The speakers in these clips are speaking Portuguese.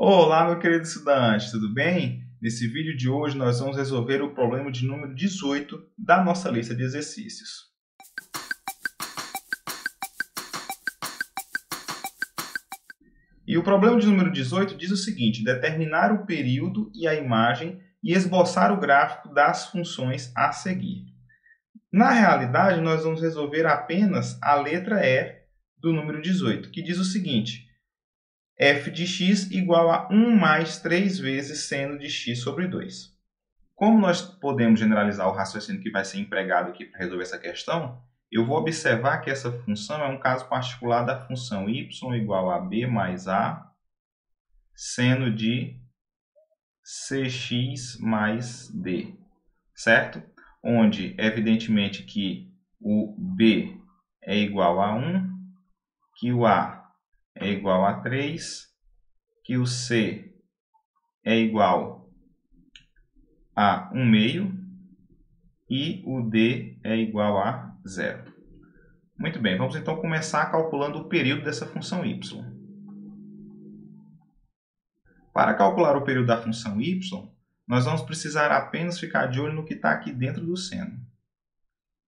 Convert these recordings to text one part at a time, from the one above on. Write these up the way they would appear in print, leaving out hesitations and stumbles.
Olá, meu querido estudante, tudo bem? Nesse vídeo de hoje nós vamos resolver o problema de número 18 da nossa lista de exercícios. E o problema de número 18 diz o seguinte: determinar o período e a imagem e esboçar o gráfico das funções a seguir. Na realidade, nós vamos resolver apenas a letra E do número 18, que diz o seguinte: f de x igual a 1 mais 3 vezes seno de x sobre 2. Como nós podemos generalizar o raciocínio que vai ser empregado aqui para resolver essa questão, eu vou observar que essa função é um caso particular da função y igual a b mais a seno de cx mais d, certo? Onde, evidentemente, que o b é igual a 1, que o a é igual a 3, que o C é igual a 1 meio e o D é igual a 0. Muito bem, vamos então começar calculando o período dessa função y. Para calcular o período da função y, nós vamos precisar apenas ficar de olho no que está aqui dentro do seno,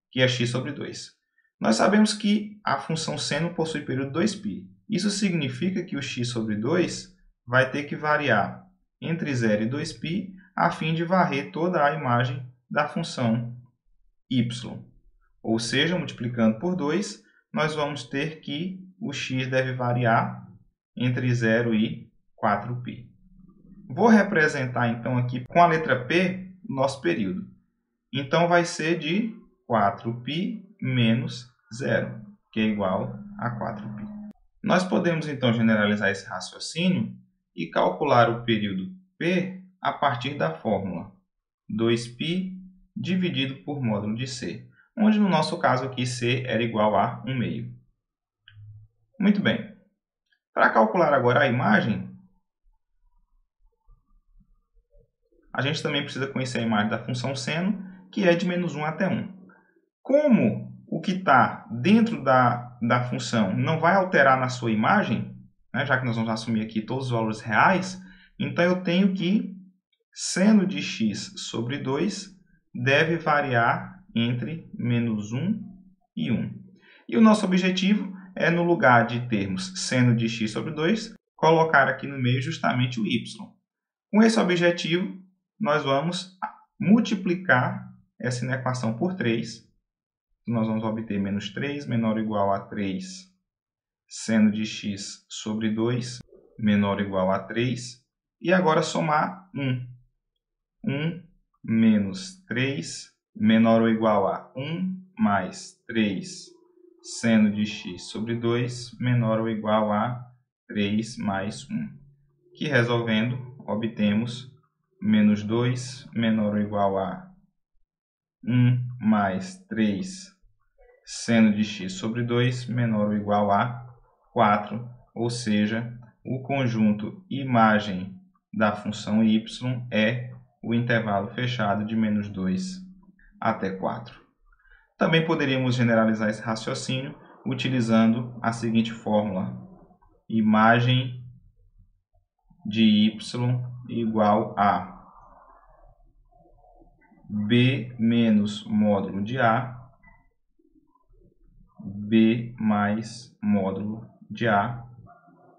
que é x sobre 2. Nós sabemos que a função seno possui período 2π. Isso significa que o x sobre 2 vai ter que variar entre 0 e 2π a fim de varrer toda a imagem da função y. Ou seja, multiplicando por 2, nós vamos ter que o x deve variar entre 0 e 4π. Vou representar então aqui com a letra P o nosso período. Então vai ser de 4π menos 0, que é igual a 4π. Nós podemos então generalizar esse raciocínio e calcular o período P a partir da fórmula 2π dividido por módulo de C, onde no nosso caso aqui C era igual a 1 meio. Muito bem. Para calcular agora a imagem, a gente também precisa conhecer a imagem da função seno, que é de menos 1 até 1. Como o que está dentro da função não vai alterar na sua imagem, né, já que nós vamos assumir aqui todos os valores reais, então eu tenho que seno de x sobre 2 deve variar entre menos 1 e 1. E o nosso objetivo é, no lugar de termos seno de x sobre 2, colocar aqui no meio justamente o y. Com esse objetivo, nós vamos multiplicar essa inequação por 3. Nós vamos obter menos 3 menor ou igual a 3 seno de x sobre 2 menor ou igual a 3. E agora somar 1. 1 menos 3 menor ou igual a 1 mais 3 seno de x sobre 2 menor ou igual a 3 mais 1. Que resolvendo, obtemos menos 2 menor ou igual a 1 mais 3 seno de x sobre 2 menor ou igual a 4, ou seja, o conjunto imagem da função y é o intervalo fechado de menos 2 até 4. Também poderíamos generalizar esse raciocínio utilizando a seguinte fórmula: imagem de y igual a b menos módulo de a, b mais módulo de a,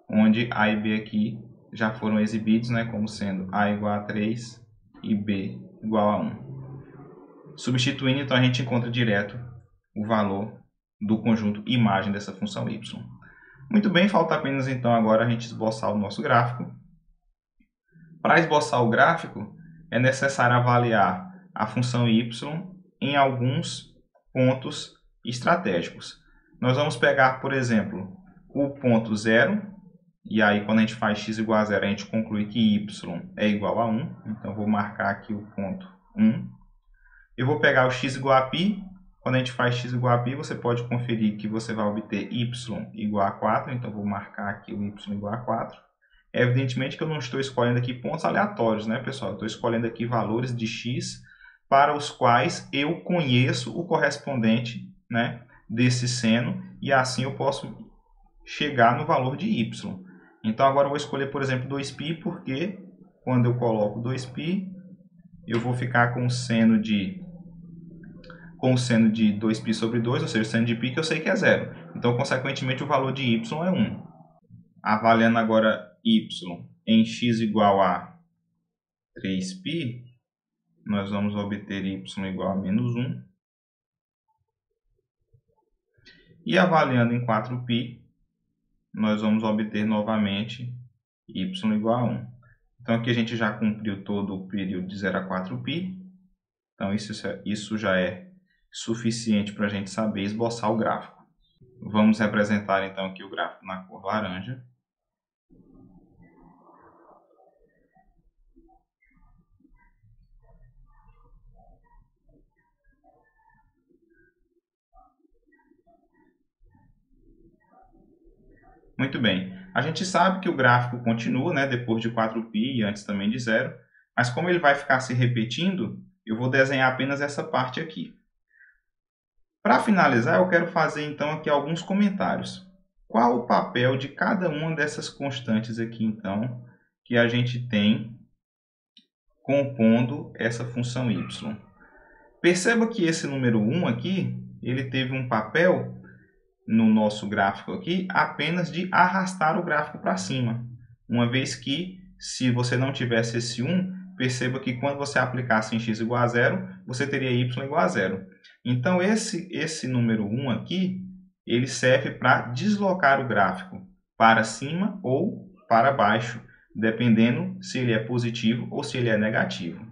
onde a e b aqui já foram exibidos, né, como sendo a igual a 3 e b igual a 1. Substituindo, então, a gente encontra direto o valor do conjunto imagem dessa função y. Muito bem, falta apenas então agora a gente esboçar o nosso gráfico. Para esboçar o gráfico, é necessário avaliar a função y em alguns pontos estratégicos. Nós vamos pegar, por exemplo, o ponto 0, e aí quando a gente faz x igual a 0, a gente conclui que y é igual a 1, então vou marcar aqui o ponto 1. Eu vou pegar o x igual a π, quando a gente faz x igual a π, você pode conferir que você vai obter y igual a 4, então vou marcar aqui o y igual a 4. Evidentemente que eu não estou escolhendo aqui pontos aleatórios, né, pessoal? Eu estou escolhendo aqui valores de x para os quais eu conheço o correspondente, né, desse seno, e assim eu posso chegar no valor de y. Então agora eu vou escolher, por exemplo, 2π, porque quando eu coloco 2π, eu vou ficar com o seno de 2π sobre 2, ou seja, o seno de π que eu sei que é 0. Então, consequentemente, o valor de y é 1. Avaliando agora y em x igual a 3π, nós vamos obter y igual a menos 1. E avaliando em 4π, nós vamos obter novamente y igual a 1. Então, aqui a gente já cumpriu todo o período de 0 a 4π. Então, isso já é suficiente para a gente saber esboçar o gráfico. Vamos representar, então, aqui o gráfico na cor laranja. Muito bem. A gente sabe que o gráfico continua, né, depois de 4π e antes também de 0. Mas como ele vai ficar se repetindo, eu vou desenhar apenas essa parte aqui. Para finalizar, eu quero fazer então aqui alguns comentários. Qual o papel de cada uma dessas constantes aqui, então, que a gente tem compondo essa função y? Perceba que esse número 1 aqui, ele teve um papel no nosso gráfico aqui apenas de arrastar o gráfico para cima. Uma vez que, se você não tivesse esse 1, perceba que quando você aplicasse em x igual a 0, você teria y igual a 0. Então, esse número 1 aqui, ele serve para deslocar o gráfico para cima ou para baixo, dependendo se ele é positivo ou se ele é negativo.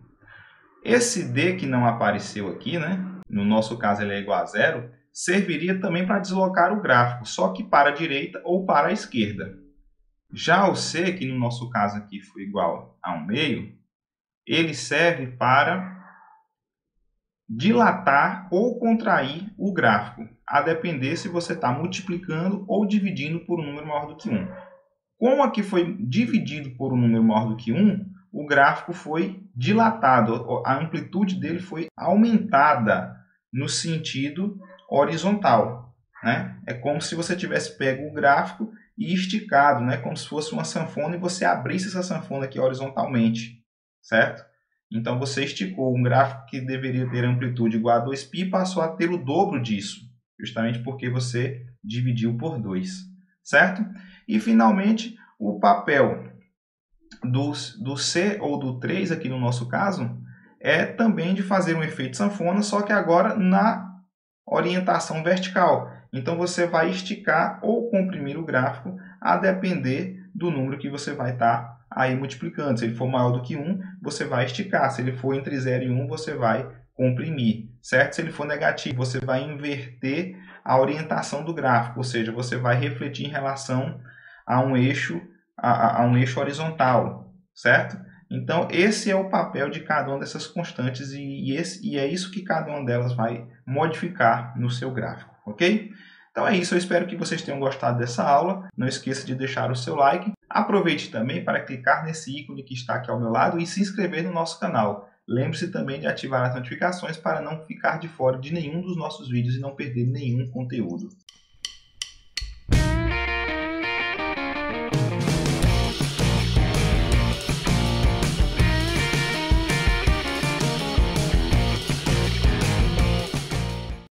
Esse d que não apareceu aqui, né? No nosso caso ele é igual a 0, serviria também para deslocar o gráfico, só que para a direita ou para a esquerda. Já o c, que no nosso caso aqui foi igual a 1/2, ele serve para dilatar ou contrair o gráfico, a depender se você está multiplicando ou dividindo por um número maior do que 1. Como aqui foi dividido por um número maior do que 1, o gráfico foi dilatado, a amplitude dele foi aumentada no sentido horizontal, né? É como se você tivesse pego o gráfico e esticado, né? Como se fosse uma sanfona e você abrisse essa sanfona aqui horizontalmente, certo? Então você esticou um gráfico que deveria ter amplitude igual a 2π e passou a ter o dobro disso, justamente porque você dividiu por 2, certo? E finalmente o papel do C ou do 3 aqui no nosso caso é também de fazer um efeito sanfona, só que agora na orientação vertical. Então você vai esticar ou comprimir o gráfico a depender do número que você vai estar aí multiplicando. Se ele for maior do que 1, você vai esticar. Se ele for entre 0 e 1, você vai comprimir, certo? Se ele for negativo, você vai inverter a orientação do gráfico, ou seja, você vai refletir em relação a um eixo horizontal, certo? Então, esse é o papel de cada uma dessas constantes e é isso que cada uma delas vai modificar no seu gráfico, ok? Então é isso, eu espero que vocês tenham gostado dessa aula. Não esqueça de deixar o seu like. Aproveite também para clicar nesse ícone que está aqui ao meu lado e se inscrever no nosso canal. Lembre-se também de ativar as notificações para não ficar de fora de nenhum dos nossos vídeos e não perder nenhum conteúdo.